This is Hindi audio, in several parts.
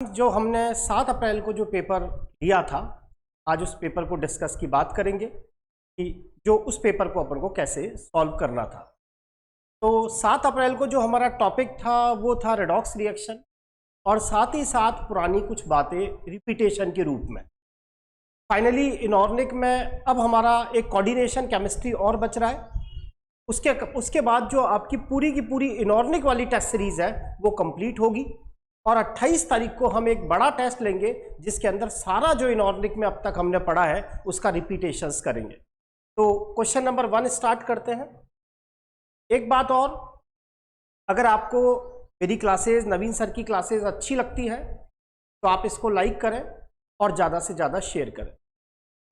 जो हमने 7 अप्रैल को जो पेपर लिया था, आज उस पेपर को डिस्कस की बात करेंगे कि जो उस पेपर को अपन को कैसे सॉल्व करना था। तो 7 अप्रैल को जो हमारा टॉपिक था वो था रेडॉक्स रिएक्शन, और साथ ही साथ पुरानी कुछ बातें रिपीटेशन के रूप में। फाइनली इनऑर्गेनिक में अब हमारा एक कोऑर्डिनेशन केमिस्ट्री और बच रहा है। उसके बाद जो आपकी पूरी की पूरी इनऑर्गेनिक वाली टेस्ट सीरीज है वो कंप्लीट होगी, और 28 तारीख को हम एक बड़ा टेस्ट लेंगे जिसके अंदर सारा जो इनऑर्गेनिक में अब तक हमने पढ़ा है उसका रिपीटेशंस करेंगे। तो क्वेश्चन नंबर 1 स्टार्ट करते हैं। एक बात और, अगर आपको मेरी क्लासेस, नवीन सर की क्लासेस अच्छी लगती है तो आप इसको लाइक करें और ज़्यादा से ज़्यादा शेयर करें।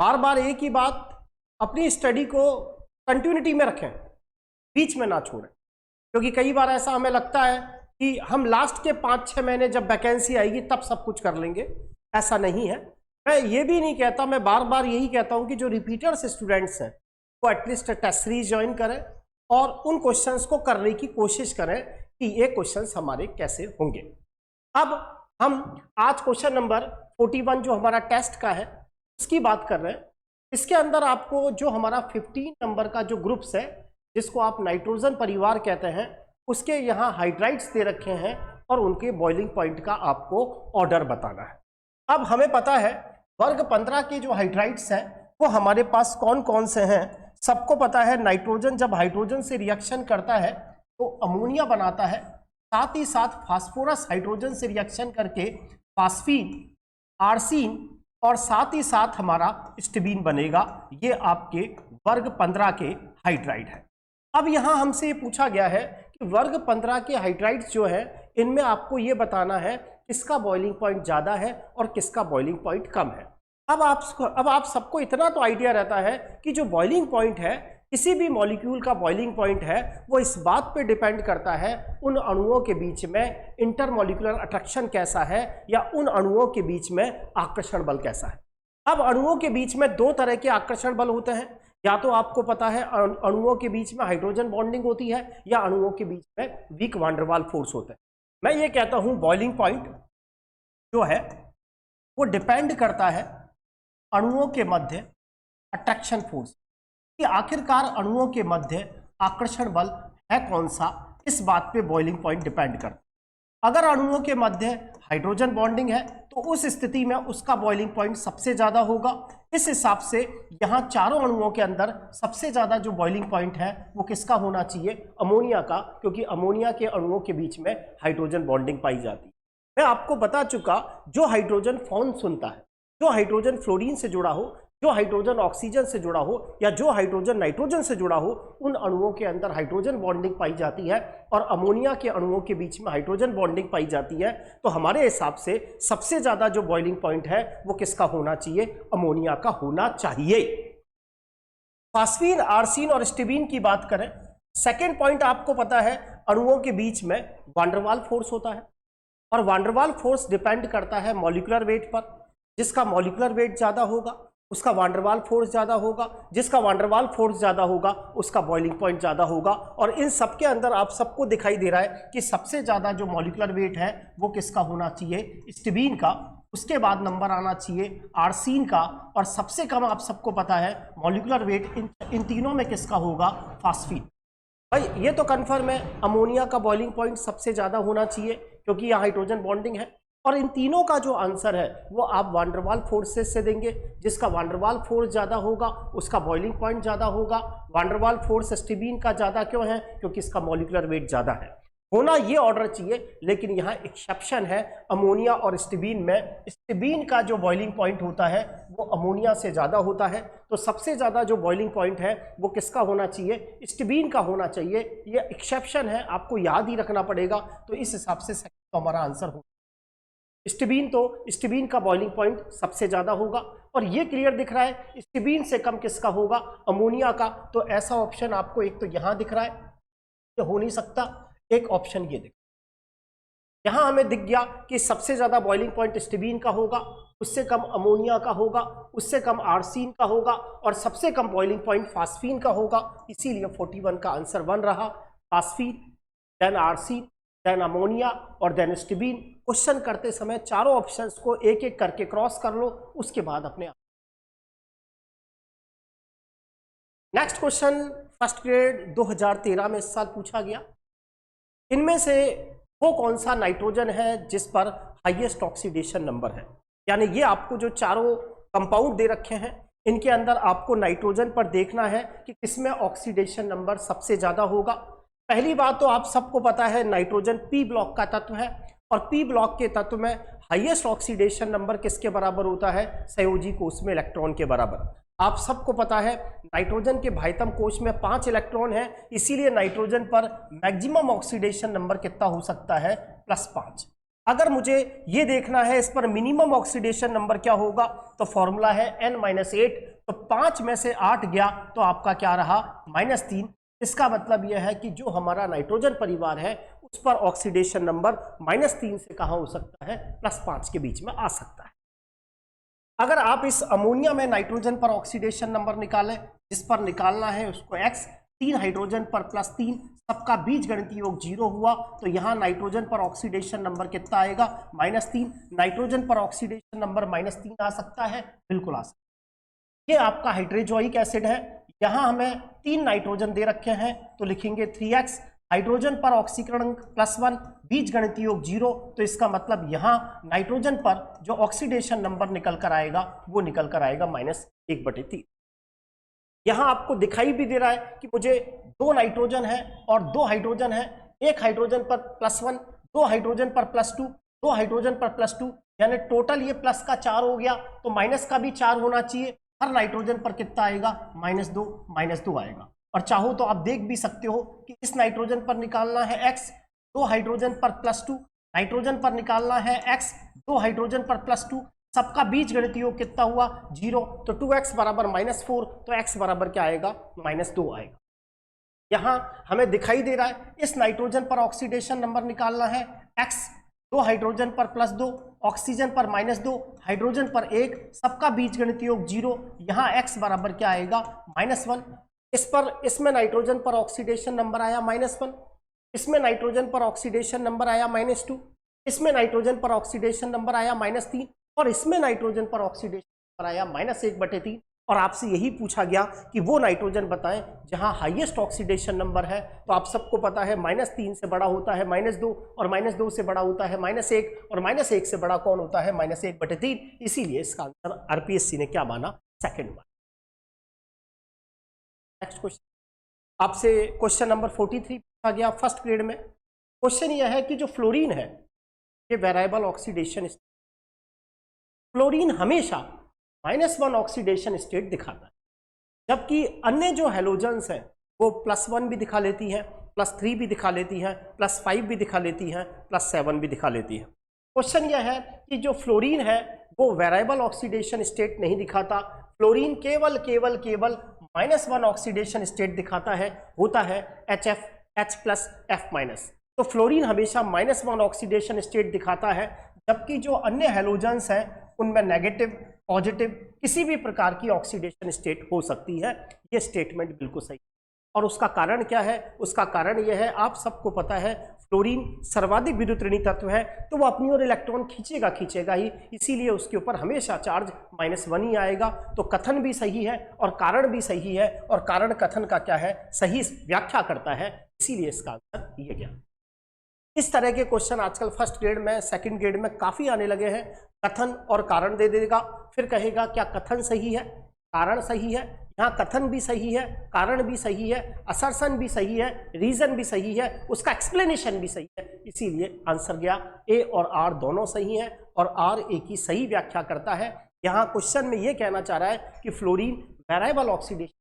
बार बार एक ही बात, अपनी स्टडी को कंटिन्यूटी में रखें, बीच में ना छोड़ें, क्योंकि कई बार ऐसा हमें लगता है कि हम लास्ट के 5-6 महीने जब वैकेंसी आएगी तब सब कुछ कर लेंगे। ऐसा नहीं है। मैं ये भी नहीं कहता, मैं बार बार यही कहता हूं कि जो रिपीटर्स स्टूडेंट्स हैं वो एटलीस्ट टेस्ट सीरीज ज्वाइन करें और उन क्वेश्चंस को करने की कोशिश करें कि ये क्वेश्चंस हमारे कैसे होंगे। अब हम आज क्वेश्चन नंबर 41 जो हमारा टेस्ट का है उसकी बात कर रहे हैं। इसके अंदर आपको जो हमारा 15 नंबर का जो ग्रुप्स है, जिसको आप नाइट्रोजन परिवार कहते हैं, उसके यहाँ हाइड्राइड्स दे रखे हैं और उनके बॉइलिंग पॉइंट का आपको ऑर्डर बताना है। अब हमें पता है वर्ग 15 के जो हाइड्राइड्स हैं वो हमारे पास कौन कौन से हैं। सबको पता है नाइट्रोजन जब हाइड्रोजन से रिएक्शन करता है तो अमोनिया बनाता है, साथ ही साथ फास्फोरस हाइड्रोजन से रिएक्शन करके फास्फीन, आर्सीन और साथ ही साथ हमारा स्टिबीन बनेगा। ये आपके वर्ग 15 के हाइड्राइड है। अब यहाँ हमसे ये पूछा गया है कि वर्ग 15 के हाइड्राइड्स जो है इनमें आपको ये बताना है किसका बॉइलिंग पॉइंट ज़्यादा है और किसका बॉइलिंग पॉइंट कम है। अब आप सबको इतना तो आइडिया रहता है कि जो बॉइलिंग पॉइंट है, किसी भी मॉलिक्यूल का बॉइलिंग पॉइंट है, वो इस बात पे डिपेंड करता है उन अणुओं के बीच में इंटरमॉलिक्यूलर अट्रैक्शन कैसा है या उन अणुओं के बीच में आकर्षण बल कैसा है। अब अणुओं के बीच में 2 तरह के आकर्षण बल होते हैं। या तो आपको पता है अणुओं के बीच में हाइड्रोजन बॉन्डिंग होती है या अणुओं के बीच में वीक वांडरवाल फोर्स होता है। मैं ये कहता हूं बॉइलिंग पॉइंट जो है वो डिपेंड करता है अणुओं के मध्य अट्रैक्शन फोर्स कि आखिरकार अणुओं के मध्य आकर्षण बल है कौन सा, इस बात पे बॉइलिंग पॉइंट डिपेंड करता है। अगर अणुओं के मध्य हाइड्रोजन बॉन्डिंग है तो उस स्थिति में उसका बॉइलिंग पॉइंट सबसे ज्यादा होगा। इस हिसाब से यहाँ चारों अणुओं के अंदर सबसे ज्यादा जो बॉइलिंग पॉइंट है वो किसका होना चाहिए, अमोनिया का, क्योंकि अमोनिया के अणुओं के बीच में हाइड्रोजन बॉन्डिंग पाई जाती है। मैं आपको बता चुका, जो हाइड्रोजन फोन सुनता है, जो हाइड्रोजन फ्लोरीन से जुड़ा हो, जो हाइड्रोजन ऑक्सीजन से जुड़ा हो या जो हाइड्रोजन नाइट्रोजन से जुड़ा हो, उन अणुओं के अंदर हाइड्रोजन बॉन्डिंग पाई जाती है और अमोनिया के अणुओं के बीच में हाइड्रोजन बॉन्डिंग पाई जाती है। तो हमारे हिसाब से सबसे ज्यादा जो बॉइलिंग पॉइंट है वो किसका होना चाहिए, अमोनिया का होना चाहिए। फास्फीन, आर्सीन और स्टिबीन की बात करें, सेकेंड पॉइंट आपको पता है अणुओं के बीच में वांडरवाल फोर्स होता है और वांडरवाल फोर्स डिपेंड करता है मॉलिक्यूलर वेट पर। जिसका मॉलिक्यूलर वेट ज्यादा होगा उसका वांडरवाल फोर्स ज्यादा होगा, जिसका वांडरवाल फोर्स ज्यादा होगा उसका बॉइलिंग पॉइंट ज्यादा होगा। और इन सब के अंदर आप सबको दिखाई दे रहा है कि सबसे ज्यादा जो मॉलिक्यूलर वेट है वो किसका होना चाहिए, स्टिबीन का। उसके बाद नंबर आना चाहिए आर्सीन का, और सबसे कम आप सबको पता है मॉलिक्यूलर वेट इन तीनों में किसका होगा, फास्फीन। भाई ये तो कन्फर्म है अमोनिया का बॉइलिंग पॉइंट सबसे ज्यादा होना चाहिए क्योंकि यहाँ हाइड्रोजन बॉन्डिंग है। और इन तीनों का जो आंसर है वो आप वांडरवाल फोर्सेस से देंगे। जिसका वांडरवाल फोर्स ज्यादा होगा उसका बॉइलिंग पॉइंट ज्यादा होगा। वांडरवाल फोर्स स्टिबीन का ज्यादा क्यों है, क्योंकि इसका मॉलिक्यूलर वेट ज्यादा है। होना ये ऑर्डर चाहिए, लेकिन यहाँ एक्सेप्शन है अमोनिया और स्टिबीन में। स्टिबीन का जो बॉइलिंग पॉइंट होता है वो अमोनिया से ज्यादा होता है। तो सबसे ज्यादा जो बॉइलिंग पॉइंट है वो किसका होना चाहिए, स्टिबीन का होना चाहिए। ये एक्सेप्शन है, आपको याद ही रखना पड़ेगा। तो इस हिसाब से तो हमारा आंसर होगा स्टिबीन। तो स्टिबीन का बॉइलिंग पॉइंट सबसे ज्यादा होगा और ये क्लियर दिख रहा है स्टिबीन से कम किसका होगा, अमोनिया का। तो ऐसा ऑप्शन आपको एक तो यहां दिख रहा है, ये हो नहीं सकता। एक ऑप्शन ये दिख, यहां हमें दिख गया कि सबसे ज्यादा बॉइलिंग पॉइंट स्टिबीन का होगा, उससे कम अमोनिया का होगा, उससे कम आर्सीन का होगा और सबसे कम बॉइलिंग पॉइंट फास्फीन का होगा। इसीलिए 41 का आंसर 1 रहा, फास्फीन, देन आर्सीन, देन अमोनिया और देन स्टिबीन। क्वेश्चन करते समय चारों ऑप्शंस को एक एक करके क्रॉस कर लो, उसके बाद अपने नेक्स्ट क्वेश्चन फर्स्ट ग्रेड 2013 में इस साल पूछा गया। इनमें से वो कौन सा नाइट्रोजन है जिस पर हाईएस्ट ऑक्सीडेशन नंबर है, यानी ये आपको जो चारों कंपाउंड दे रखे हैं इनके अंदर आपको नाइट्रोजन पर देखना है कि किसमें ऑक्सीडेशन नंबर सबसे ज्यादा होगा। पहली बात तो आप सबको पता है नाइट्रोजन पी ब्लॉक का तत्व है और पी ब्लॉक के तत्व में हाईएस्ट ऑक्सीडेशन नंबर किसके बराबर होता है, सहयोजी कोष में इलेक्ट्रॉन के बराबर। आप सबको पता है नाइट्रोजन के भाइतम कोष में 5 इलेक्ट्रॉन है, इसीलिए नाइट्रोजन पर मैक्सिमम ऑक्सीडेशन नंबर कितना हो सकता है, +5। अगर मुझे ये देखना है इस पर मिनिमम ऑक्सीडेशन नंबर क्या होगा, तो फॉर्मूला है n-8, तो 5 में से 8 गया तो आपका क्या रहा, -3। इसका मतलब यह है कि जो हमारा नाइट्रोजन परिवार है उस पर ऑक्सीडेशन नंबर -3 से कहाँ हो सकता है, +5 के बीच में आ सकता है। अगर आप इस अमोनिया में नाइट्रोजन पर ऑक्सीडेशन नंबर निकालें, जिस पर निकालना है उसको x, 3 हाइड्रोजन पर +3, सबका बीजगणितीय योग 0 हुआ, तो यहाँ नाइट्रोजन पर ऑक्सीडेशन नंबर कितना आएगा, -3। नाइट्रोजन पर ऑक्सीडेशन नंबर -3 आ सकता है, बिल्कुल आ सकता है। ये आपका हाइड्रोजोइक एसिड है, यहाँ हमें 3 नाइट्रोजन दे रखे हैं तो लिखेंगे 3x, हाइड्रोजन पर ऑक्सीकरण +1, बीजगणितीय योग 0, तो इसका मतलब यहाँ नाइट्रोजन पर जो ऑक्सीडेशन नंबर निकल कर आएगा वो निकल कर आएगा -1/3। यहाँ आपको दिखाई भी दे रहा है कि मुझे 2 नाइट्रोजन है और 2 हाइड्रोजन है, एक हाइड्रोजन पर +1, 2 हाइड्रोजन पर +2, 2 हाइड्रोजन पर +2, यानी टोटल ये प्लस का 4 हो गया, तो माइनस का भी 4 होना चाहिए। हर नाइट्रोजन पर कितना आएगा, -2 आएगा। और चाहो तो आप देख भी सकते हो कि इस नाइट्रोजन पर निकालना है x, 2 हाइड्रोजन पर +2, नाइट्रोजन पर निकालना है x, 2 हाइड्रोजन पर +2, सबका बीजगणितीय योग कितना हुआ, 0, तो 2x बराबर -4, तो x बराबर क्या आएगा, -2 आएगा। यहां हमें दिखाई दे रहा है इस नाइट्रोजन पर ऑक्सीडेशन नंबर निकालना है x, 2 हाइड्रोजन पर +2, ऑक्सीजन पर -2, हाइड्रोजन पर 1, सबका बीजगणितीय योग 0, यहाँ x बराबर क्या आएगा, -1। इसमें नाइट्रोजन पर ऑक्सीडेशन नंबर आया -1, इसमें नाइट्रोजन पर ऑक्सीडेशन नंबर आया -2, इसमें नाइट्रोजन पर ऑक्सीडेशन नंबर आया -3 और इसमें नाइट्रोजन पर ऑक्सीडेशन नंबर आया -1/3। और आपसे यही पूछा गया कि वो नाइट्रोजन बताएं जहां हाईएस्ट ऑक्सीडेशन नंबर है, तो आप सबको पता है -3 से बड़ा होता है -2 और -2 से बड़ा होता है -1 और -1 से बड़ा कौन होता है, -1/3। इसीलिए इसका आंसर आरपीएससी ने क्या माना, सेकंड माना। नेक्स्ट क्वेश्चन आपसे क्वेश्चन नंबर 43 पूछा गया फर्स्ट ग्रेड में। क्वेश्चन यह है कि जो फ्लोरीन है ये वेरिएबल ऑक्सीडेशन, फ्लोरीन हमेशा -1 ऑक्सीडेशन स्टेट दिखाता है, जबकि अन्य जो हेलोजेंस हैं वो +1 भी दिखा लेती हैं, +3 भी दिखा लेती हैं, +5 भी दिखा लेती हैं, +7 भी दिखा लेती हैं। क्वेश्चन यह है कि जो फ्लोरीन है वो वेरिएबल ऑक्सीडेशन स्टेट नहीं दिखाता, फ्लोरीन केवल -1 ऑक्सीडेशन स्टेट दिखाता है, होता है HF, H+F-। तो फ्लोरीन हमेशा -1 ऑक्सीडेशन स्टेट दिखाता है, जबकि जो अन्य हेलोजेंस हैं उनमें नेगेटिव, पॉजिटिव किसी भी प्रकार की ऑक्सीडेशन स्टेट हो सकती है। ये स्टेटमेंट बिल्कुल सही है। और उसका कारण क्या है, उसका कारण यह है, आप सबको पता है फ्लोरीन सर्वाधिक विद्युत ऋणी तत्व है, तो वो अपनी ओर इलेक्ट्रॉन खींचेगा ही, इसीलिए उसके ऊपर हमेशा चार्ज -1 ही आएगा। तो कथन भी सही है और कारण भी सही है, और कारण कथन का क्या है, सही व्याख्या करता है, इसीलिए इसका आंसर ये गया। इस तरह के क्वेश्चन आजकल फर्स्ट ग्रेड में, सेकंड ग्रेड में काफी आने लगे हैं। कथन और कारण दे देगा, फिर कहेगा क्या कथन सही है, कारण सही है, यहाँ कथन भी सही है, कारण भी सही है, असर्शन भी सही है, रीजन भी सही है, उसका एक्सप्लेनेशन भी सही है, इसीलिए आंसर गया ए और आर दोनों सही हैं और आर ए की सही व्याख्या करता है। यहाँ क्वेश्चन में ये कहना चाह रहा है कि फ्लोरीन वेरिएबल ऑक्सीडेशन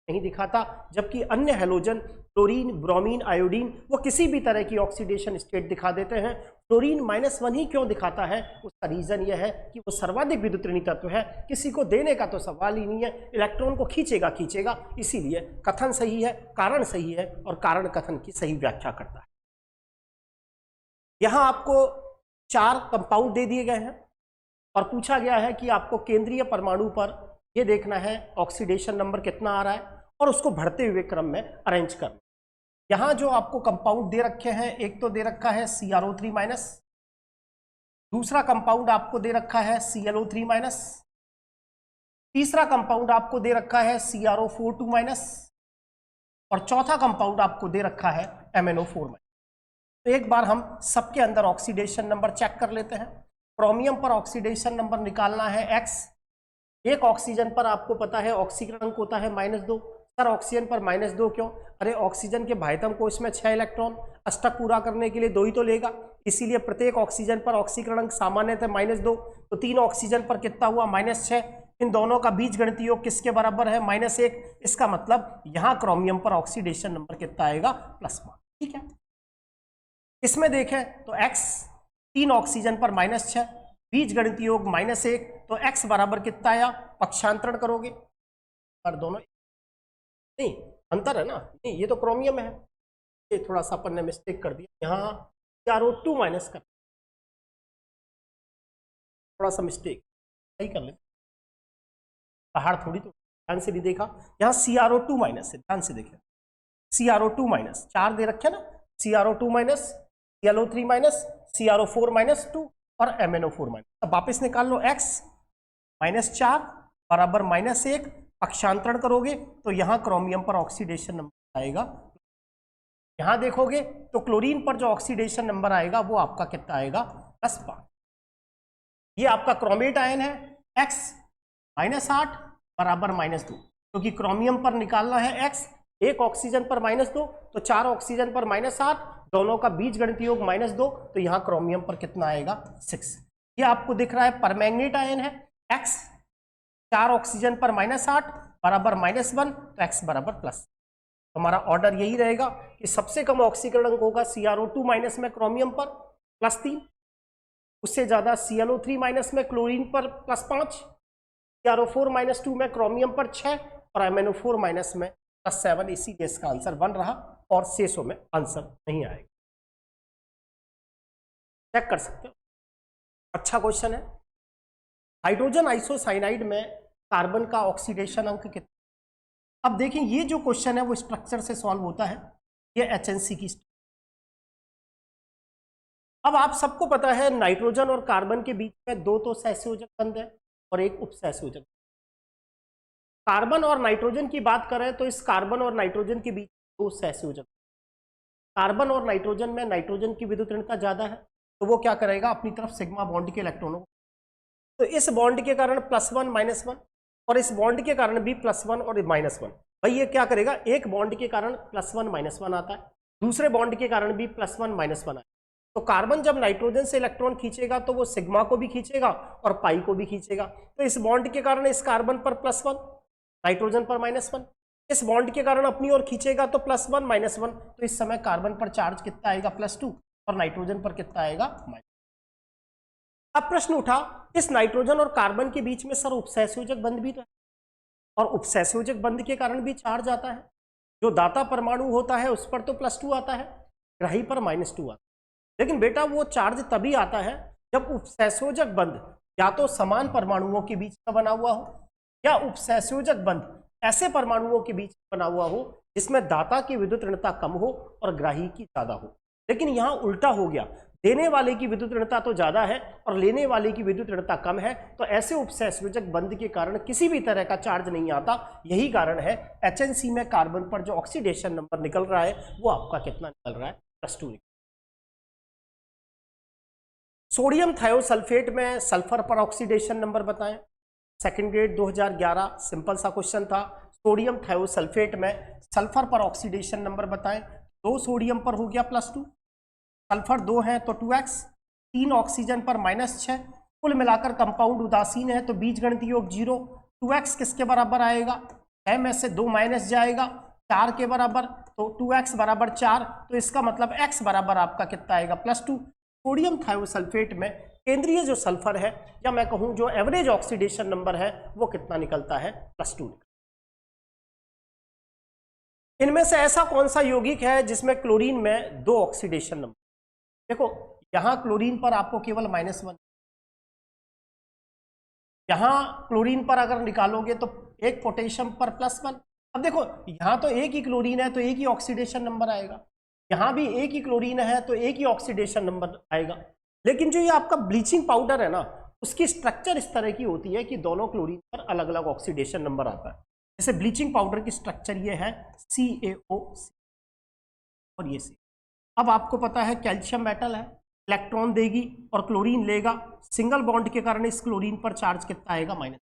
नहीं दिखाता, जबकि अन्य हेलोजन क्लोरीन, ब्रोमीन, आयोडीन वो किसी भी तरह की ऑक्सीडेशन स्टेट दिखा देते हैं। फ्लोरीन -1 ही क्यों दिखाता है, उसका रीजन यह है कि वो सर्वाधिक विद्युत ऋणी तत्व है, किसी को देने का तो सवाल ही नहीं है, इलेक्ट्रॉन को खींचेगा, इसीलिए कथन सही है, कारण सही है और कारण कथन की सही व्याख्या करता है। यहां आपको 4 कंपाउंड दे दिए गए हैं और पूछा गया है कि आपको केंद्रीय परमाणु पर यह देखना है ऑक्सीडेशन नंबर कितना आ रहा है और उसको बढ़ते हुए क्रम में अरेंज करना। यहां जो आपको कंपाउंड दे रखे हैं, एक तो दे रखा है CrO3-, दूसरा कंपाउंड आपको दे रखा है ClO3 माइनस, तीसरा कंपाउंड आपको दे रखा है CrO4 माइनस, और चौथा कंपाउंड आपको दे रखा है MnO4 माइनस। तो एक बार हम सबके अंदर ऑक्सीडेशन नंबर चेक कर लेते हैं। क्रोमियम पर ऑक्सीडेशन नंबर निकालना है X। एक ऑक्सीजन पर आपको पता है ऑक्सीकरण होता है -2। सर ऑक्सीजन पर -2 क्यों? अरे ऑक्सीजन के भाइतम कोश में 6 इलेक्ट्रॉन, अष्टक पूरा करने के लिए 2 ही तो लेगा, इसीलिए प्रत्येक ऑक्सीजन पर ऑक्सीकरण सामान्यतः -2। तो 3 ऑक्सीजन पर कितना हुआ? -6। इन दोनों का बीज गणितीय योग किसके बराबर है? -1। इसका मतलब यहां क्रोमियम पर ऑक्सीडेशन नंबर कितना आएगा? +1। ठीक है, इसमें देखें तो X 3 ऑक्सीजन पर -6, बीज गणितीय योग -1, तो X बराबर कितना आया? पक्षांतरण करोगे पर दोनों नहीं अंतर है ना, नहीं ये तो क्रोमियम है, ये थोड़ा सा अपन ने मिस्टेक कर दिया, यहाँ CrO2 माइनस कर, थोड़ा सा मिस्टेक सही कर ले, पहाड़ थोड़ी तो ध्यान से नहीं देखा, यहाँ CrO2 माइनस है, ध्यान से देखें CrO2 माइनस 4 दे रखे ना, CrO2 minus, ClO3 minus, CrO4 minus 2 और MnO4 माइनस। अब वापस निकाल लो X -4 बराबर -1, पक्षांतरण करोगे तो यहां क्रोमियम पर ऑक्सीडेशन नंबर आएगा। यहां देखोगे तो क्लोरीन पर जो ऑक्सीडेशन नंबर आएगा वो आपका कितना आएगा? +5। ये आपका क्रोमेट आयन है X -8 बराबर -2, क्योंकि क्रोमियम पर निकालना है X, एक ऑक्सीजन पर -2 तो 4 ऑक्सीजन पर -8, दोनों का बीज गणितीय योग -2, तो यहां क्रोमियम पर कितना आएगा? 6। ये आपको दिख रहा है परमैंगनीट आयन है X 4 ऑक्सीजन पर -8 बराबर -1, तो X बराबर +। हमारा ऑर्डर यही रहेगा कि सबसे कम ऑक्सीकरण होगा CrO2 माइनस में क्रोमियम पर +3, उससे ज्यादा ClO3 माइनस में क्लोरीन पर +5, CrO4 -2 में क्रोमियम पर 6 और MnO4 माइनस में +7। इसीलिए इसका आंसर 1 रहा और शेषों में आंसर नहीं आएगा। चेक कर सकते हो, अच्छा क्वेश्चन है। हाइड्रोजन आइसोसाइनाइड में कार्बन का ऑक्सीडेशन अंक कितना? अब देखें ये जो क्वेश्चन है वो स्ट्रक्चर से सॉल्व होता है, ये HNC की। अब आप सबको पता है नाइट्रोजन और कार्बन के बीच में 2 तो सहसंयोजक बंध है और एक उपसहसंयोजक। कार्बन और नाइट्रोजन की बात करें तो इस कार्बन और नाइट्रोजन के बीच 2 सहसंयोजक। कार्बन और नाइट्रोजन में नाइट्रोजन की विद्युत ऋणता ज्यादा है, तो वो क्या करेगा? अपनी तरफ सिग्मा बॉन्ड के इलेक्ट्रॉनों, तो इस बॉन्ड के कारण +1 -1 और इस बॉन्ड के कारण भी +1 और -1। भाई ये क्या करेगा? एक बॉन्ड के कारण +1 -1 आता है, दूसरे बॉन्ड के कारण भी +1 -1 आता है। तो कार्बन जब नाइट्रोजन से इलेक्ट्रॉन खींचेगा तो वो सिग्मा को भी खींचेगा और पाई को भी खींचेगा। तो इस बॉन्ड के कारण इस कार्बन पर +1, नाइट्रोजन पर -1, इस बॉन्ड के कारण अपनी ओर खींचेगा तो +1 -1, तो इस समय कार्बन पर चार्ज कितना आएगा? +2 और नाइट्रोजन पर कितना आएगा? -। अब प्रश्न उठा, इस नाइट्रोजन और कार्बन के बीच में सर उपसहसंयोजक बंध भी तो है, और उपसहसंयोजक बंध के कारण भी चार्ज आता है। जो दाता परमाणु होता है उस पर तो +2 आता है, ग्राही पर -2 आता है। लेकिन बेटा वो चार्ज तभी आता है जब उपसहसंयोजक बंध या तो समान परमाणुओं के बीच का बना हुआ हो, या उपसहसंयोजक बंध ऐसे परमाणुओं के बीच बना हुआ हो जिसमें दाता की विद्युत ऋणता कम हो और ग्राही की ज्यादा हो। लेकिन यहाँ उल्टा हो गया, देने वाले की विद्युत ऋणता तो ज्यादा है और लेने वाले की विद्युत ऋणता कम है, तो ऐसे उपसहसंयोजक बंध के कारण किसी भी तरह का चार्ज नहीं आता। यही कारण है HNC में कार्बन पर जो ऑक्सीडेशन नंबर निकल रहा है वो आपका कितना निकल रहा है? +2। सोडियम थायोसल्फेट में सल्फर पर ऑक्सीडेशन नंबर बताएं। सेकंड ग्रेड 2011, सिंपल सा क्वेश्चन था। सोडियम थायोसल्फेट में सल्फर पर ऑक्सीडेशन नंबर बताएं। 2 सोडियम पर हो गया +2, सल्फर 2 है तो 2x, 3 ऑक्सीजन पर -6, कुल मिलाकर कंपाउंड उदासीन है तो बीजगणितीय योग 0। 2x किसके बराबर आएगा? 6 में से 2 माइनस जाएगा 4 के बराबर, तो 2x बराबर 4, तो इसका मतलब x बराबर आपका कितना आएगा? +2। सोडियम थायोसल्फेट में केंद्रीय जो सल्फर है, या मैं कहूं जो एवरेज ऑक्सीडेशन नंबर है, वो कितना निकलता है? +2। इनमें से ऐसा कौन सा यौगिक है जिसमें क्लोरीन में 2 ऑक्सीडेशन नंबर? देखो यहां क्लोरीन पर आपको केवल -1, यहां क्लोरीन पर अगर निकालोगे तो एक पोटेशियम पर +1। अब देखो यहां तो एक ही क्लोरीन है तो एक ही ऑक्सीडेशन नंबर आएगा, यहां भी एक ही क्लोरीन है तो एक ही ऑक्सीडेशन नंबर आएगा। लेकिन जो ये आपका ब्लीचिंग पाउडर है ना, उसकी स्ट्रक्चर इस तरह की होती है कि दोनों क्लोरीन पर अलग अलग ऑक्सीडेशन नंबर आता है। जैसे ब्लीचिंग पाउडर की स्ट्रक्चर ये है CaO और ये C। अब आपको पता है कैल्शियम मेटल है, इलेक्ट्रॉन देगी और क्लोरीन लेगा, सिंगल बॉन्ड के कारण इस क्लोरीन पर चार्ज कितना आएगा, माइनस।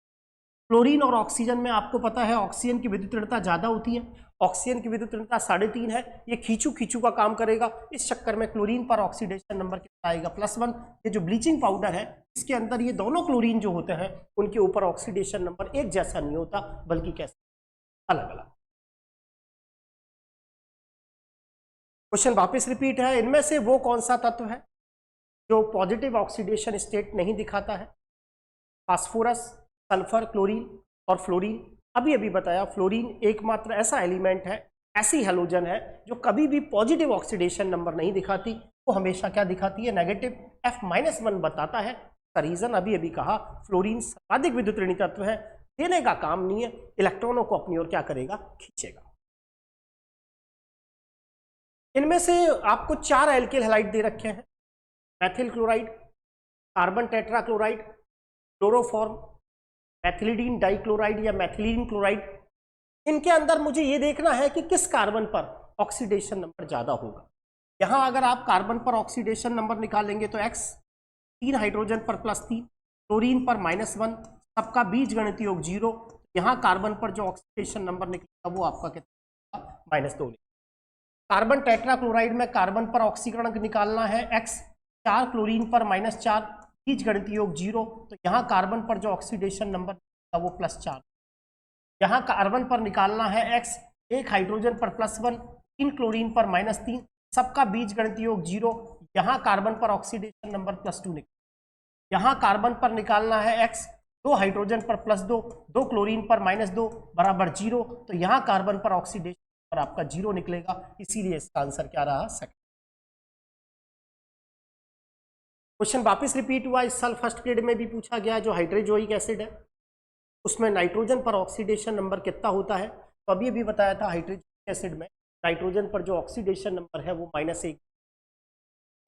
क्लोरीन और ऑक्सीजन में आपको पता है ऑक्सीजन की विद्युत ऋणता ज्यादा होती है, ऑक्सीजन की विद्युत ऋणता 3.5 है, ये खींचू खींचू का काम करेगा, इस चक्कर में क्लोरीन पर ऑक्सीडेशन नंबर कितना आएगा, +1। ये जो ब्लीचिंग पाउडर है इसके अंदर ये दोनों क्लोरीन जो होते हैं उनके ऊपर ऑक्सीडेशन नंबर एक जैसा नहीं होता, बल्कि कैसे अलग अलग। क्वेश्चन वापस रिपीट है, इनमें से वो कौन सा तत्व है जो पॉजिटिव ऑक्सीडेशन स्टेट नहीं दिखाता है? फास्फोरस, सल्फर, क्लोरीन और फ्लोरीन। अभी अभी बताया फ्लोरीन एकमात्र ऐसा एलिमेंट है, ऐसी हैलोजन है जो कभी भी पॉजिटिव ऑक्सीडेशन नंबर नहीं दिखाती, वो हमेशा क्या दिखाती है, नेगेटिव F-1 बताता है। का रीजन अभी अभी कहा, फ्लोरीन सर्वाधिक विद्युत ऋणी तत्व है, देने का काम नहीं है, इलेक्ट्रॉनों को अपनी ओर क्या करेगा, खींचेगा। इनमें से आपको 4 एल्किल हैलाइड दे रखे हैं, methyl chloride, carbon tetrachloride, chloroform, methylidene dichloride या मैथिलीन क्लोराइड। इनके अंदर मुझे ये देखना है कि किस कार्बन पर ऑक्सीडेशन नंबर ज्यादा होगा। यहां अगर आप कार्बन पर ऑक्सीडेशन नंबर निकालेंगे तो X, 3 हाइड्रोजन पर +3, क्लोरीन पर -1, सबका बीजगणित योग 0। यहां कार्बन पर जो ऑक्सीडेशन नंबर निकलेगा वो आपका कितना, -2। कार्बन टेट्राक्लोराइड में कार्बन पर ऑक्सीकरण निकालना है X, 4 क्लोरीन पर -4, बीजगणित योग 0, तो यहाँ कार्बन पर जो ऑक्सीडेशन नंबर वो +4। यहाँ कार्बन पर निकालना है X, 1 हाइड्रोजन पर +1, 3 क्लोरीन पर -3, सबका बीजगणित योग 0, यहाँ कार्बन पर ऑक्सीडेशन नंबर +2 निकल। यहाँ कार्बन पर निकालना है X, 2 हाइड्रोजन पर +2, 2 क्लोरीन पर -2 बराबर 0, तो यहाँ कार्बन पर ऑक्सीडेशन नंबर आपका 0 निकलेगा, इसीलिए इसका आंसर क्या रहा, सेकंड। क्वेश्चन वापस रिपीट हुआ, इस साल फर्स्ट ग्रेड में भी पूछा गया, जो हाइड्रोजोइक एसिड है उसमें नाइट्रोजन पर ऑक्सीडेशन नंबर कितना होता है। तो अभी अभी बताया था हाइड्रोजोइक एसिड में नाइट्रोजन पर जो ऑक्सीडेशन नंबर है वो -1,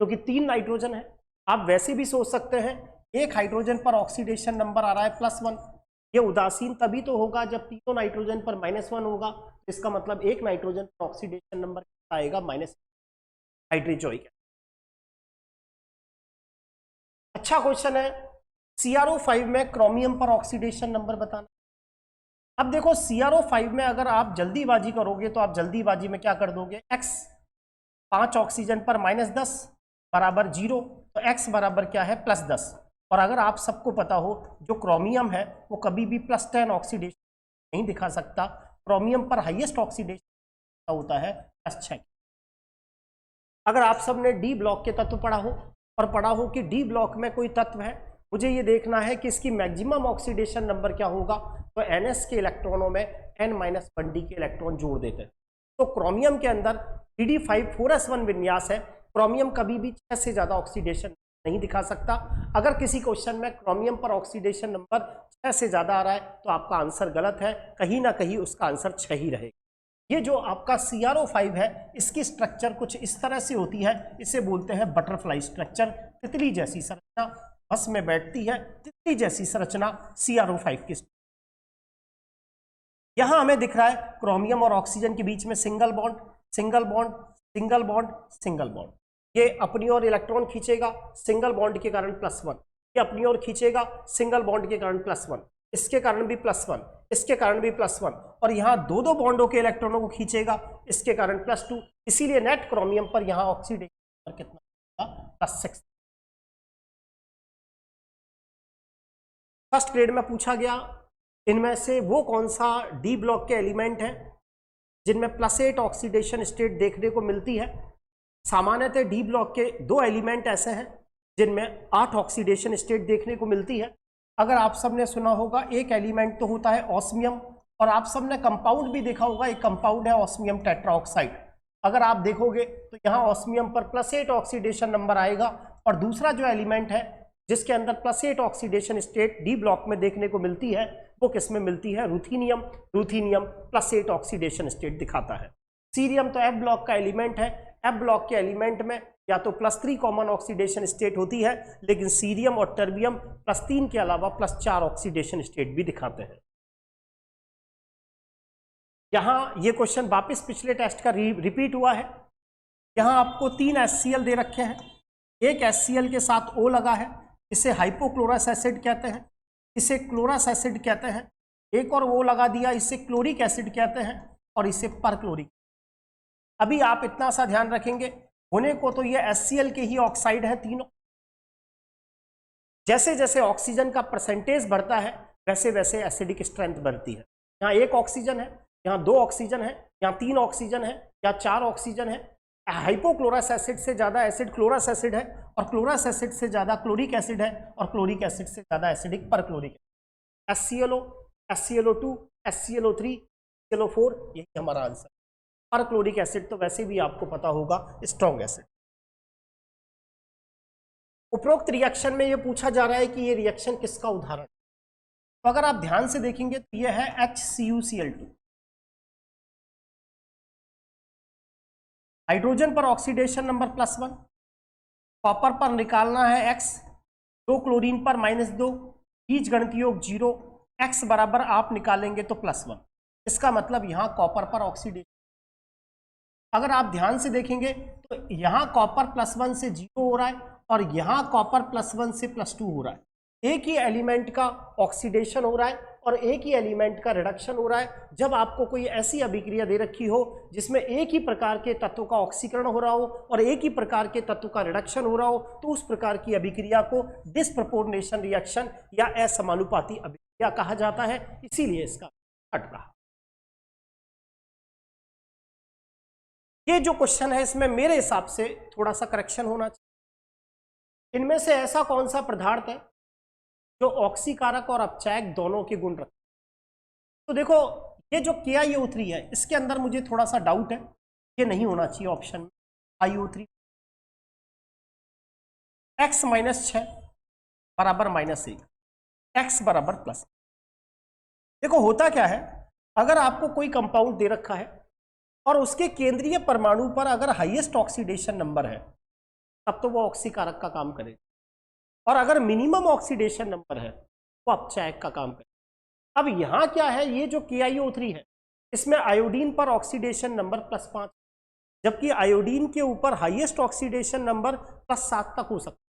क्योंकि 3 नाइट्रोजन है। आप वैसे भी सोच सकते हैं, एक हाइड्रोजन पर ऑक्सीडेशन नंबर आ रहा है +1, ये उदासीन तभी तो होगा जब तीनों नाइट्रोजन पर -1 होगा, तो इसका मतलब एक नाइट्रोजन पर ऑक्सीडेशन नंबर कितना आएगा, -1, हाइड्रोजोइक। अच्छा क्वेश्चन है, CrO5 में क्रोमियम पर ऑक्सीडेशन नंबर बताना। अब देखो CrO5 में अगर आप जल्दीबाजी करोगे तो आप जल्दीबाजी में क्या कर दोगे, X, 5 ऑक्सीजन पर -10 बराबर 0, तो X बराबर क्या है, +10। और अगर आप सबको पता हो जो क्रोमियम है वो कभी भी +10 ऑक्सीडेशन नहीं दिखा सकता, क्रोमियम पर हाईएस्ट ऑक्सीडेशन होता है +6। अगर आप सबने डी ब्लॉक के तत्व पढ़ा हो और पढ़ा हो कि डी ब्लॉक में कोई तत्व है, मुझे ये देखना है कि इसकी मैक्सिमम ऑक्सीडेशन नंबर क्या होगा, तो NS के इलेक्ट्रॉनों में N-1D के इलेक्ट्रॉन जोड़ देते हैं। तो क्रोमियम के अंदर DD5 4s1 विन्यास है, क्रोमियम कभी भी 6 से ज्यादा ऑक्सीडेशन नहीं दिखा सकता। अगर किसी क्वेश्चन में क्रोमियम पर ऑक्सीडेशन नंबर 6 से ज्यादा आ रहा है तो आपका आंसर गलत है, कहीं ना कहीं उसका आंसर 6 ही रहेगा। ये जो आपका CrO5 है इसकी स्ट्रक्चर कुछ इस तरह से होती है, इसे बोलते हैं बटरफ्लाई स्ट्रक्चर, तितली जैसी संरचना, बस में बैठती है तितली जैसी संरचना CrO5 की। यहां हमें दिख रहा है क्रोमियम और ऑक्सीजन के बीच में single bond, single bond, single bond, single bond. ये अपनी ओर इलेक्ट्रॉन खींचेगा, सिंगल बॉन्ड के कारण +1, ये अपनी ओर खींचेगा सिंगल बॉन्ड के कारण +1, इसके कारण भी +1, इसके कारण भी +1, और यहाँ दो बॉन्डों के इलेक्ट्रॉनों को खींचेगा, इसके कारण +2, इसीलिए नेट क्रोमियम पर यहाँ ऑक्सीडेशन पर कितना होगा, +6। फर्स्ट ग्रेड में पूछा गया, इनमें से वो कौन सा डी ब्लॉक के एलिमेंट है जिनमें +8 ऑक्सीडेशन स्टेट देखने को मिलती है। सामान्यतः डी ब्लॉक के 2 एलिमेंट ऐसे हैं जिनमें 8 ऑक्सीडेशन स्टेट देखने को मिलती है। अगर आप सबने सुना होगा एक एलिमेंट तो होता है ऑस्मियम, और आप सबने कंपाउंड भी देखा होगा, एक कंपाउंड है ऑस्मियम टेट्राऑक्साइड। अगर आप देखोगे तो यहाँ ऑस्मियम पर +8 ऑक्सीडेशन नंबर आएगा, और दूसरा जो एलिमेंट है जिसके अंदर +8 ऑक्सीडेशन स्टेट डी ब्लॉक में देखने को मिलती है वो किस में मिलती है, रूथीनियम। रूथीनियम +8 ऑक्सीडेशन स्टेट दिखाता है। सीरियम तो F ब्लॉक का एलिमेंट है, F ब्लॉक के एलिमेंट में या तो +3 कॉमन ऑक्सीडेशन स्टेट होती है, लेकिन सीरियम और टर्बियम +3 के अलावा +4 ऑक्सीडेशन स्टेट भी दिखाते हैं। यहां ये क्वेश्चन वापस पिछले टेस्ट का रिपीट हुआ है। यहां आपको 3 HCl दे रखे हैं, एक HCl के साथ O लगा है, इसे हाइपोक्लोरस एसिड कहते हैं, इसे क्लोरस एसिड कहते हैं, एक और O लगा दिया, इसे क्लोरिक एसिड कहते हैं और इसे परक्लोरिक। अभी आप इतना सा ध्यान रखेंगे, होने को तो ये HCl के ही ऑक्साइड है तीनों। जैसे जैसे ऑक्सीजन का परसेंटेज बढ़ता है वैसे वैसे एसिडिक स्ट्रेंथ बढ़ती है। यहाँ 1 ऑक्सीजन है, यहाँ 2 ऑक्सीजन है, यहाँ 3 ऑक्सीजन है, यहाँ 4 ऑक्सीजन है। हाइपोक्लोरस एसिड से ज्यादा एसिड क्लोरस एसिड है, और क्लोरस एसिड से ज्यादा क्लोरिक एसिड है, और क्लोरिक एसिड से ज्यादा एसिडिक परक्लोरिक है। HClO, HClO2, HClO3, HClO4, यही हमारा आंसर। परक्लोरिक एसिड तो वैसे भी आपको पता होगा स्ट्रॉन्ग एसिड। उपरोक्त रिएक्शन में ये पूछा जा रहा है कि ये रिएक्शन किसका उदाहरण है। तो अगर आप ध्यान से देखेंगे तो ये है HCuCl2। हाइड्रोजन पर ऑक्सीडेशन नंबर +1, कॉपर पर निकालना है X, 2 क्लोरीन पर -2, बीज गणित योग 0, X बराबर आप निकालेंगे तो +1। इसका मतलब यहाँ कॉपर पर ऑक्सीडेशन। अगर आप ध्यान से देखेंगे तो यहाँ कॉपर +1 से 0 हो रहा है, और यहाँ कॉपर +1 से +2 हो रहा है। एक ही एलिमेंट का ऑक्सीडेशन हो रहा है और एक ही एलिमेंट का रिडक्शन हो रहा है। जब आपको कोई ऐसी अभिक्रिया दे रखी हो जिसमें एक ही प्रकार के तत्व का ऑक्सीकरण हो रहा हो और एक ही प्रकार के तत्व का रिडक्शन हो रहा हो, तो उस प्रकार की अभिक्रिया को डिस्प्रपोर्शनेशन रिएक्शन या असमानुपाती अभिक्रिया कहा जाता है। इसीलिए इसका हट रहा। ये जो क्वेश्चन है इसमें मेरे हिसाब से थोड़ा सा करेक्शन होना चाहिए। इनमें से ऐसा कौन सा पदार्थ है जो ऑक्सीकारक और अपचायक दोनों के गुण रखता है? तो देखो, ये जो KiO3 है इसके अंदर मुझे थोड़ा सा डाउट है, ये नहीं होना चाहिए ऑप्शन में। IO3 X -6 बराबर -1, X बराबर +। देखो होता क्या है, अगर आपको कोई कंपाउंड दे रखा है और उसके केंद्रीय परमाणु पर अगर हाईएस्ट ऑक्सीडेशन नंबर है तब तो वो ऑक्सीकारक का काम करेगा, और अगर मिनिमम ऑक्सीडेशन नंबर है वो अपचायक का काम करेगा। अब यहाँ क्या है, ये जो KiO3 है इसमें आयोडीन पर ऑक्सीडेशन नंबर +5, जबकि आयोडीन के ऊपर हाईएस्ट ऑक्सीडेशन नंबर +7 तक हो सकता है।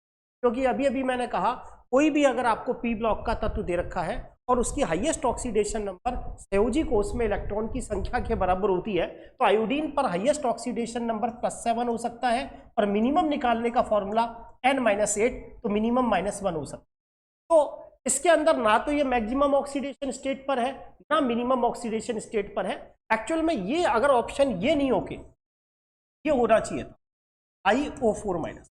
क्योंकि अभी अभी मैंने कहा, कोई भी अगर आपको P ब्लॉक का तत्व दे रखा है और उसकी हाईएस्ट ऑक्सीडेशन नंबर संयोजी कोष में इलेक्ट्रॉन की संख्या के बराबर होती है, तो आयोडीन पर हाईएस्ट ऑक्सीडेशन नंबर +7 हो सकता है, और मिनिमम निकालने का फॉर्मूला N-8, तो मिनिमम -1 हो सकता है। तो इसके अंदर ना तो ये मैक्सिमम ऑक्सीडेशन स्टेट पर है ना मिनिमम ऑक्सीडेशन स्टेट पर है। एक्चुअल में ये अगर ऑप्शन ये नहीं होके ये होना चाहिए था IO4-,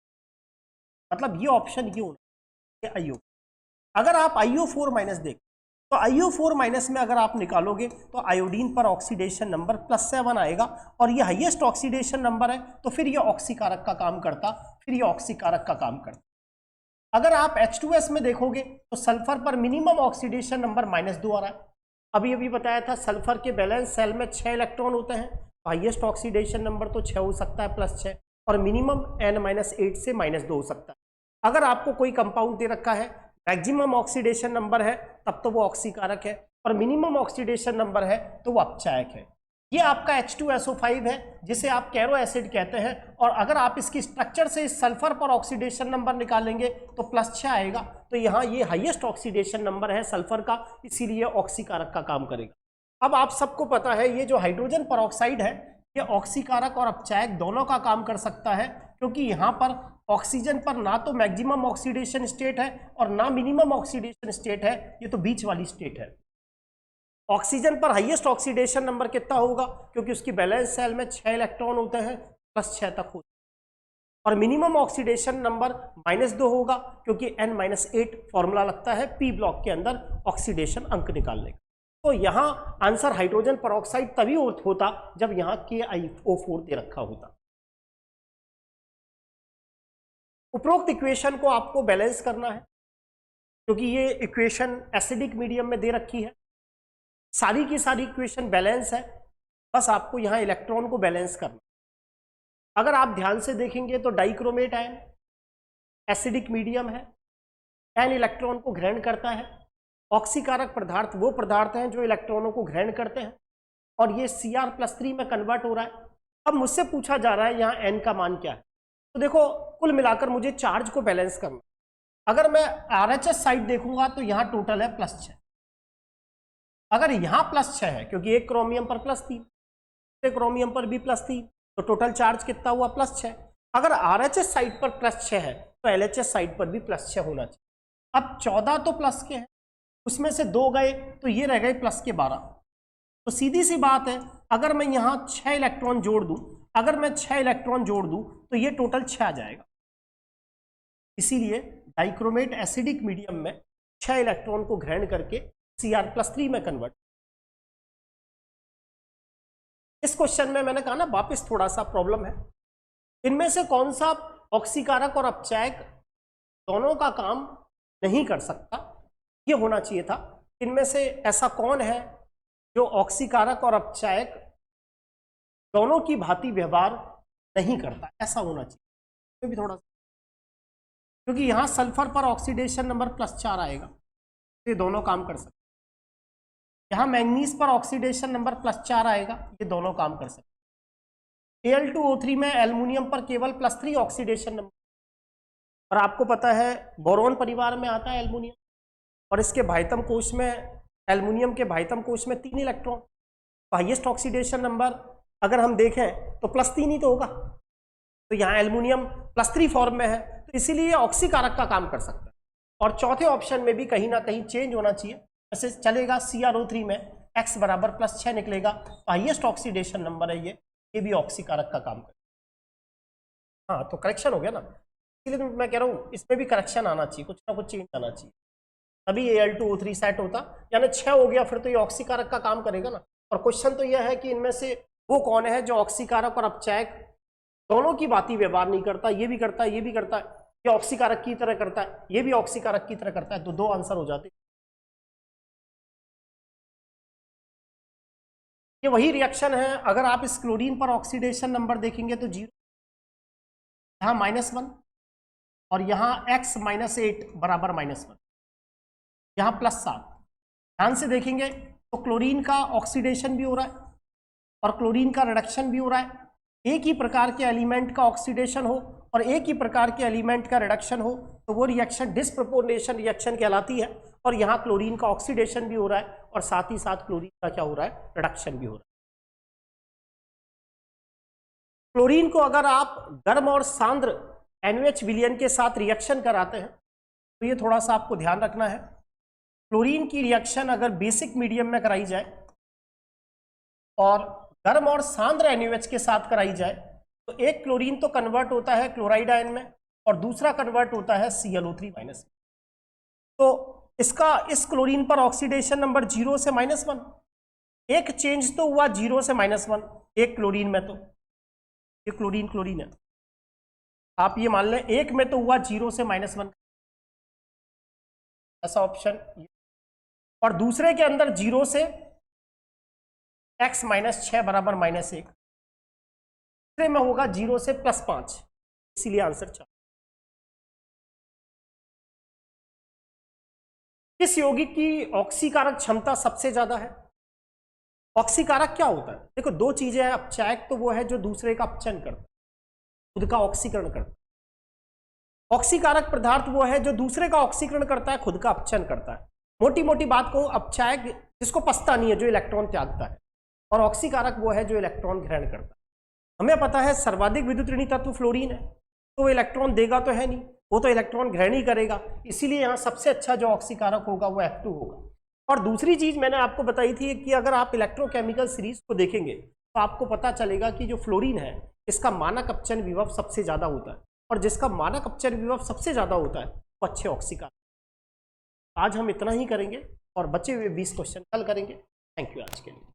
मतलब ये ऑप्शन ये होना चाहिए IO। अगर आप IO4- देख तो IO4- में अगर आप निकालोगे तो आयोडीन पर ऑक्सीडेशन नंबर +7 आएगा, और ये हाईएस्ट ऑक्सीडेशन नंबर है तो फिर ये ऑक्सीकारक का काम करता, फिर ये ऑक्सीकारक का काम करता। अगर आप H2S में देखोगे तो सल्फर पर मिनिमम ऑक्सीडेशन नंबर -2 आ रहा है। अभी अभी बताया था सल्फर के बैलेंस सेल में 6 इलेक्ट्रॉन होते हैं, हाईएस्ट ऑक्सीडेशन नंबर तो 6 हो सकता है +6, और मिनिमम N-8 से -2 हो सकता है। अगर आपको कोई कंपाउंड दे रखा है, मैक्सिमम ऑक्सीडेशन नंबर है तब तो वो ऑक्सीकारक है, और मिनिमम ऑक्सीडेशन नंबर है तो वो अपचायक है। ये आपका H2SO5 है जिसे आप कैरो एसिड कहते हैं, और अगर आप इसकी स्ट्रक्चर से इस सल्फर पर ऑक्सीडेशन नंबर निकालेंगे तो +6 आएगा। तो यहाँ ये हाईएस्ट ऑक्सीडेशन नंबर है सल्फर का, इसीलिए ऑक्सीकारक का काम करेगा। अब आप सबको पता है ये जो हाइड्रोजन परऑक्साइड है ये ऑक्सीकारक और अपचायक दोनों का काम कर सकता है, क्योंकि यहाँ पर ऑक्सीजन पर ना तो मैक्सिमम ऑक्सीडेशन स्टेट है और ना मिनिमम ऑक्सीडेशन स्टेट है, ये तो बीच वाली स्टेट है। ऑक्सीजन पर हाईएस्ट ऑक्सीडेशन नंबर कितना होगा, क्योंकि उसकी बैलेंस सेल में 6 इलेक्ट्रॉन होते हैं, +6 तक होता है, और मिनिमम ऑक्सीडेशन नंबर -2 होगा, क्योंकि N-8 फॉर्मूला लगता है P ब्लॉक के अंदर ऑक्सीडेशन अंक निकालने का। तो यहाँ आंसर हाइड्रोजन परऑक्साइड तभी होता जब यहाँ KiO4 दे रखा होता। उपरोक्त इक्वेशन को आपको बैलेंस करना है, क्योंकि ये इक्वेशन एसिडिक मीडियम में दे रखी है। सारी की सारी इक्वेशन बैलेंस है, बस आपको यहाँ इलेक्ट्रॉन को बैलेंस करना। अगर आप ध्यान से देखेंगे तो डाइक्रोमेट आयन एसिडिक मीडियम है, n इलेक्ट्रॉन को ग्रहण करता है। ऑक्सीकारक पदार्थ वो पदार्थ हैं जो इलेक्ट्रॉनों को ग्रहण करते हैं, और ये Cr+3 में कन्वर्ट हो रहा है। अब मुझसे पूछा जा रहा है यहाँ n का मान क्या है। तो देखो कुल मिलाकर मुझे चार्ज को बैलेंस करना। अगर मैं RHS साइड देखूंगा तो यहाँ टोटल है +6। अगर यहाँ +6 है क्योंकि एक क्रोमियम पर +3, क्रोमियम पर भी +3, तो टोटल चार्ज कितना हुआ +6। अगर RHS साइड पर +6 है तो LHS साइड पर भी +6 होना चाहिए। अब 14 तो प्लस के हैं, उसमें से 2 गए तो ये रह गए प्लस के 12। तो सीधी सी बात है, अगर मैं यहाँ 6 इलेक्ट्रॉन जोड़ दूं, अगर मैं 6 इलेक्ट्रॉन जोड़ दूं तो ये टोटल 6 आ जाएगा। इसीलिए डाइक्रोमेट एसिडिक मीडियम में 6 इलेक्ट्रॉन को ग्रहण करके Cr+3 में कन्वर्ट। इस क्वेश्चन में मैंने कहा ना वापस थोड़ा सा प्रॉब्लम है। इनमें से कौन सा ऑक्सीकारक और अपचायक दोनों का काम नहीं कर सकता, ये होना चाहिए था। इनमें से ऐसा कौन है जो ऑक्सीकारक और अपचायक दोनों की भांति व्यवहार नहीं करता, ऐसा होना चाहिए। भी थोड़ा सा, क्योंकि यहाँ सल्फर पर ऑक्सीडेशन नंबर +4 आएगा, तो ये दोनों काम कर सकते। यहाँ मैंगनीज पर ऑक्सीडेशन नंबर +4 आएगा, ये दोनों काम कर सकते। Al2O3 में एल्युमिनियम पर केवल +3 ऑक्सीडेशन नंबर, और आपको पता है बोरोन परिवार में आता है एल्युमिनियम, और इसके भाइतम कोश में, एल्युमिनियम के भाइतम कोश में 3 इलेक्ट्रॉन। हाईएस्ट ऑक्सीडेशन नंबर अगर हम देखें तो +3 ही तो होगा, तो यहाँ एल्युमिनियम +3 फॉर्म में है, तो इसीलिए ऑक्सीकारक का काम कर सकता है। और चौथे ऑप्शन में भी कहीं ना कहीं चेंज होना चाहिए, ऐसे चलेगा। CrO3 में x बराबर +6 निकलेगा, हाईएस्ट ऑक्सीडेशन नंबर है ये भी ऑक्सीकारक का काम करेगा। हाँ, तो करेक्शन हो गया ना, इसलिए तो मैं कह रहा हूँ इसमें भी करेक्शन आना चाहिए, कुछ ना कुछ चेंज आना चाहिए, तभी Al2O3 सेट होता। यानी 6 हो गया, फिर तो ये ऑक्सीकारक का काम करेगा ना। और क्वेश्चन तो यह है कि इनमें से वो कौन है जो ऑक्सीकारक और अपचायक दोनों की भांति व्यवहार नहीं करता, ये भी करता है, ये भी करता है, ये ऑक्सीकारक की तरह करता है, ये भी ऑक्सीकारक की तरह करता है, तो 2 आंसर हो जाते। ये वही रिएक्शन है। अगर आप इस क्लोरीन पर ऑक्सीडेशन नंबर देखेंगे तो 0, यहाँ -1, और यहाँ x -8 बराबर -1, यहाँ +7। ध्यान से देखेंगे तो क्लोरीन का ऑक्सीडेशन भी हो रहा है और क्लोरीन का रिडक्शन भी हो रहा है। एक ही प्रकार के एलिमेंट का ऑक्सीडेशन हो और एक ही प्रकार के एलिमेंट का रिडक्शन हो तो वो रिएक्शन डिस्प्रपोर्शनेशन रिएक्शन कहलाती है। और यहाँ क्लोरीन का ऑक्सीडेशन भी हो रहा है और साथ ही साथ क्लोरीन का क्या हो रहा है, रिडक्शन भी हो रहा है। क्लोरीन को अगर आप गर्म और सांद्र NaOH विलयन के साथ रिएक्शन कराते हैं तो ये थोड़ा सा आपको ध्यान रखना है। क्लोरीन की रिएक्शन अगर बेसिक मीडियम में कराई जाए और गर्म और सांद्र NaOH के साथ कराई जाए तो एक क्लोरीन तो कन्वर्ट होता है क्लोराइड आयन में और दूसरा कन्वर्ट होता है ClO3-। तो इसका इस क्लोरीन पर ऑक्सीडेशन नंबर 0 से -1, एक चेंज तो हुआ 0 से -1 एक क्लोरीन में, तो ये क्लोरीन है, आप ये मान लें एक में तो हुआ 0 से -1, ऐसा ऑप्शन। और दूसरे के अंदर 0 से x -6 बराबर -1, दूसरे में होगा 0 से +5, इसीलिए आंसर 4। किस यौगिक की ऑक्सीकारक क्षमता सबसे ज्यादा है? ऑक्सीकारक क्या होता है? देखो 2 चीजें हैं। अपचायक तो वो है जो दूसरे का अपचन करता है, खुद का ऑक्सीकरण करता है। ऑक्सीकारक पदार्थ वो है जो दूसरे का ऑक्सीकरण करता है, खुद का अपचन करता है। मोटी मोटी बात को, अपचायक जिसको पचता नहीं है, जो इलेक्ट्रॉन त्यागता है, और ऑक्सीकारक वो है जो इलेक्ट्रॉन ग्रहण करता है। हमें पता है सर्वाधिक विद्युत ऋणी तत्व फ्लोरीन है, तो वो इलेक्ट्रॉन देगा तो है नहीं, वो तो इलेक्ट्रॉन ग्रहण ही करेगा। इसीलिए यहाँ सबसे अच्छा जो ऑक्सीकारक होगा वो F2 होगा। और दूसरी चीज मैंने आपको बताई थी कि अगर आप इलेक्ट्रोकेमिकल सीरीज को देखेंगे तो आपको पता चलेगा कि जो फ्लोरीन है इसका मानक अपचन विभव सबसे ज्यादा होता है, और जिसका मानक अपचन विभव सबसे ज्यादा होता है वो अच्छे ऑक्सीकारक। आज हम इतना ही करेंगे और बचे हुए 20 क्वेश्चन कल करेंगे। थैंक यू आज के लिए।